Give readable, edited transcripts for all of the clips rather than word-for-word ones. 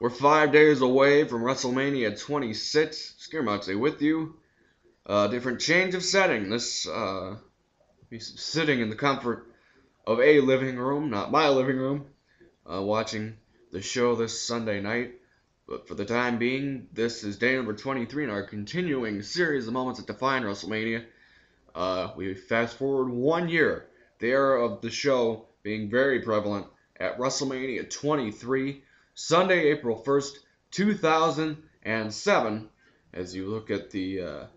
We're 5 days away from WrestleMania 26. Skirmoxie with you. Different change of setting. This be sitting in the comfort of a living room, not my living room, watching the show this Sunday night. But for the time being, this is day number 23 in our continuing series of moments that define WrestleMania. We fast forward 1 year, the era of the show being very prevalent at WrestleMania 23, Sunday, April 1st, 2007. As you look at the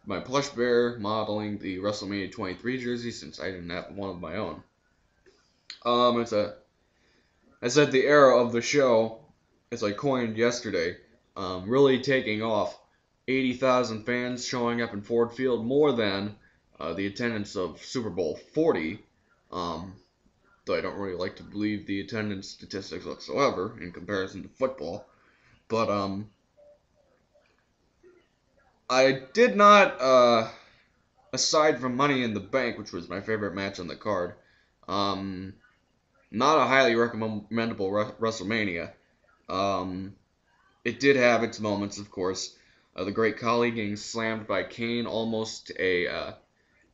my plush bear modeling the WrestleMania 23 jersey, since I didn't have one of my own. I said the era of the show, as I coined yesterday, really taking off. 80,000 fans showing up in Ford Field, more than the attendance of Super Bowl 40. Though I don't really like to believe the attendance statistics whatsoever in comparison to football. But I did not, aside from Money in the Bank, which was my favorite match on the card, not a highly recommendable WrestleMania. It did have its moments, of course. The Great Khali getting slammed by Kane, almost a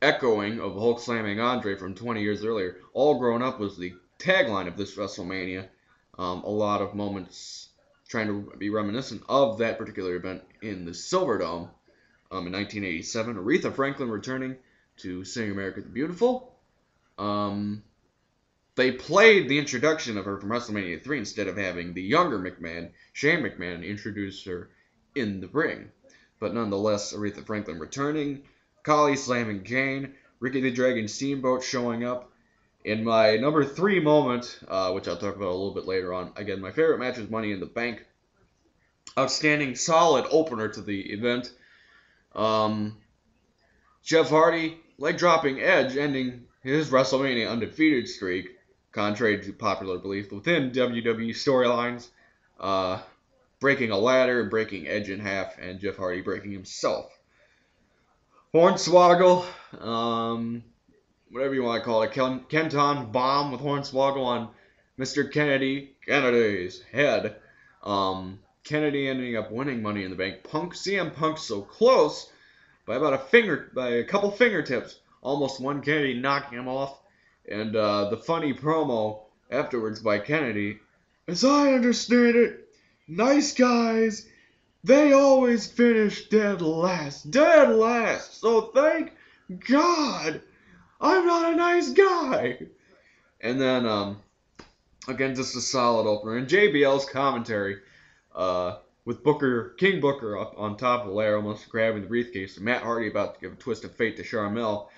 echoing of Hulk slamming Andre from 20 years earlier. All Grown Up was the tagline of this WrestleMania. A lot of moments trying to be reminiscent of that particular event in the Silverdome in 1987. Aretha Franklin returning to sing America the Beautiful. They played the introduction of her from WrestleMania 3 instead of having the younger McMahon, Shane McMahon, introduce her in the ring. But nonetheless, Aretha Franklin returning, Khali slamming Kane, Ricky the Dragon Steamboat showing up. In my number 3 moment, which I'll talk about a little bit later on, again, my favorite match was Money in the Bank. Outstanding, solid opener to the event. Jeff Hardy, leg-dropping Edge, ending his WrestleMania undefeated streak, contrary to popular belief within WWE storylines. Breaking a ladder, breaking Edge in half, and Jeff Hardy breaking himself. Hornswoggle, whatever you want to call it, Kenton bomb with Hornswoggle on Mr. Kennedy's head. Kennedy ending up winning Money in the Bank. CM Punk so close by a couple fingertips, almost won Kennedy, knocking him off. And the funny promo afterwards by Kennedy, as I understand it, nice guys, they always finish dead last. Dead last. So thank God I'm not a nice guy. And then, again, just a solid opener. And JBL's commentary, with King Booker up on top of the ladder, almost grabbing the briefcase, and Matt Hardy about to give a twist of fate to Sharmell.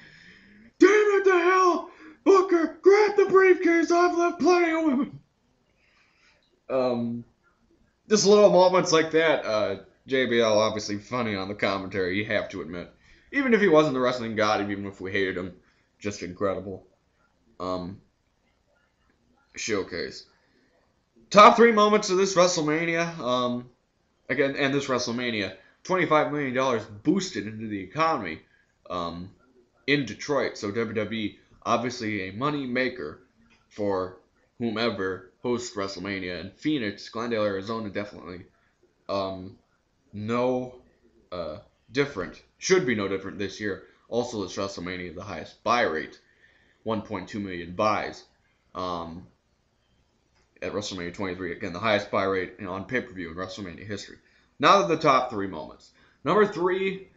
Damn it to hell! Booker, grab the briefcase, I've left plenty of women. Just little moments like that. JBL obviously funny on the commentary, you have to admit. Even if he wasn't the wrestling god, even if we hated him, just incredible. Showcase. Top 3 moments of this WrestleMania. Again, and this WrestleMania, $25 million boosted into the economy in Detroit. So WWE, obviously a money maker for whomever hosts WrestleMania. And Phoenix, Glendale, Arizona, definitely no different. Should be no different this year. Also, this WrestleMania, the highest buy rate, 1.2 million buys. At WrestleMania 23, again, the highest buy rate on pay-per-view in WrestleMania history. Now to the top 3 moments. Number 3,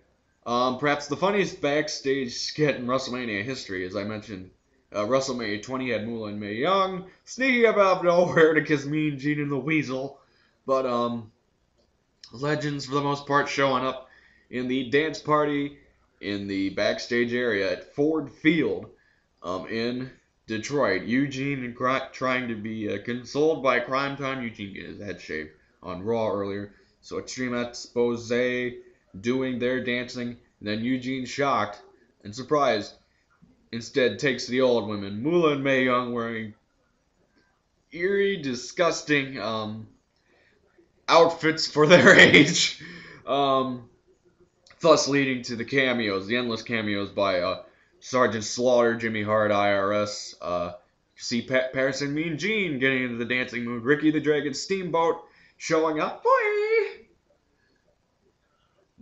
perhaps the funniest backstage skit in WrestleMania history, as I mentioned. WrestleMania 20 had Moolah and Mae Young sneaking up out of nowhere to kiss Mean Gene and the Weasel. But legends, for the most part, showing up in the dance party in the backstage area at Ford Field in Detroit. Eugene trying to be consoled by Crime Time. Eugene getting his head shaved on Raw earlier. So Extreme Expose doing their dancing. And then Eugene, shocked and surprised, instead takes the old women. Moolah and Mae Young wearing eerie, disgusting outfits for their age. Thus leading to the cameos, the endless cameos by Sergeant Slaughter, Jimmy Hart, IRS. See Pat Patterson, Mean Gene getting into the dancing mood. Ricky the Dragon Steamboat showing up, boy,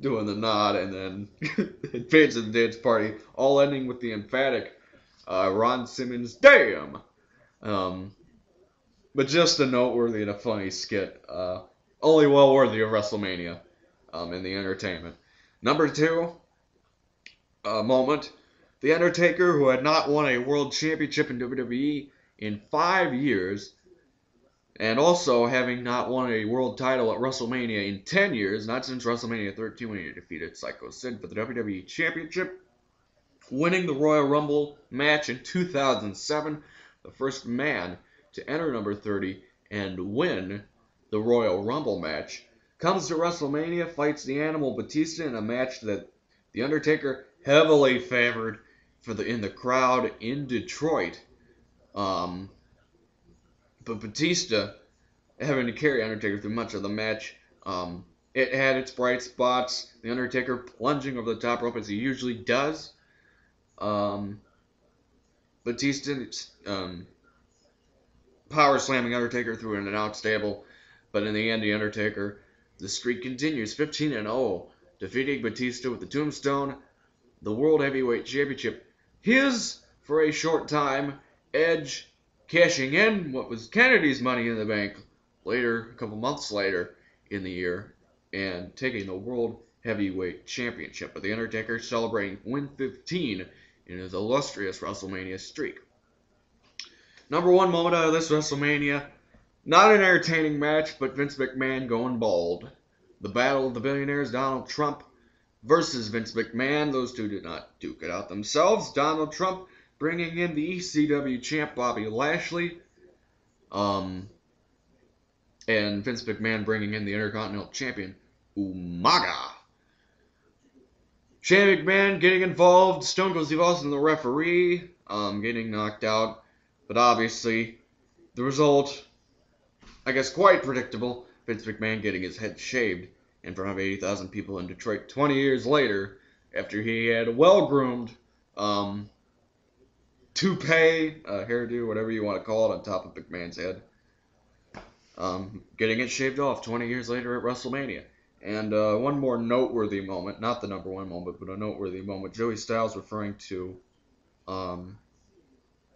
doing the nod, and then it fades to the dance party, all ending with the emphatic Ron Simmons, damn. But just a noteworthy and a funny skit. Only well worthy of WrestleMania in the entertainment. Number 2 moment. The Undertaker, who had not won a world championship in WWE in 5 years, and also having not won a world title at WrestleMania in 10 years, not since WrestleMania XIII when he defeated Psycho Sid for the WWE Championship, winning the Royal Rumble match in 2007, the first man to enter number 30 and win the Royal Rumble match, comes to WrestleMania, fights the Animal Batista in a match that The Undertaker heavily favored in the crowd in Detroit. But Batista having to carry Undertaker through much of the match. It had its bright spots. The Undertaker plunging over the top rope as he usually does. Batista power slamming Undertaker through an announce table. But in the end, the Undertaker, the streak continues, 15-0, defeating Batista with the Tombstone, the World Heavyweight Championship. His, for a short time, Edge cashing in what was Kennedy's Money in the Bank later, a couple months later in the year, and taking the World Heavyweight Championship. But the Undertaker celebrating win 15 in his illustrious WrestleMania streak. Number 1 moment out of this WrestleMania, not an entertaining match, but Vince McMahon going bald. The Battle of the Billionaires, Donald Trump versus Vince McMahon. Those two did not duke it out themselves. Donald Trump bringing in the ECW champ Bobby Lashley. And Vince McMahon bringing in the Intercontinental Champion Umaga. Shane McMahon getting involved. Stone Cold Steve Austin, the referee, getting knocked out. But obviously, the result, I guess, quite predictable. Vince McMahon getting his head shaved in front of 80,000 people in Detroit 20 years later, after he had a well-groomed toupee, hairdo, whatever you want to call it, on top of McMahon's head. Getting it shaved off 20 years later at WrestleMania. And one more noteworthy moment, not the number 1 moment, but a noteworthy moment, Joey Styles referring to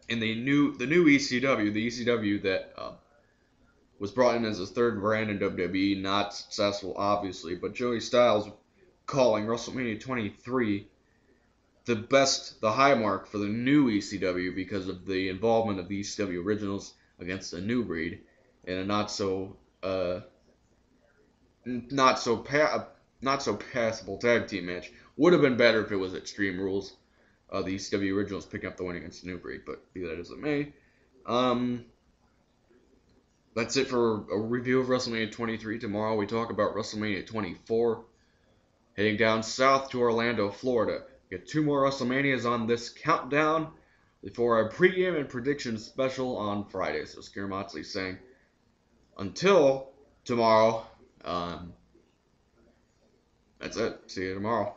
in the new ECW, the ECW that was brought in as his 3rd brand in WWE, not successful, obviously, but Joey Styles calling WrestleMania 23 the high mark for the new ECW because of the involvement of the ECW originals against the new breed in a not so passable tag team match. Would have been better if it was Extreme Rules. The ECW originals picking up the win against the new breed, but be that as it may. That's it for a review of WrestleMania 23. Tomorrow we talk about WrestleMania 24. Heading down south to Orlando, Florida. Get 2 more WrestleManias on this countdown before our pregame and prediction special on Friday. So Scare Moxley saying, until tomorrow, that's it. See you tomorrow.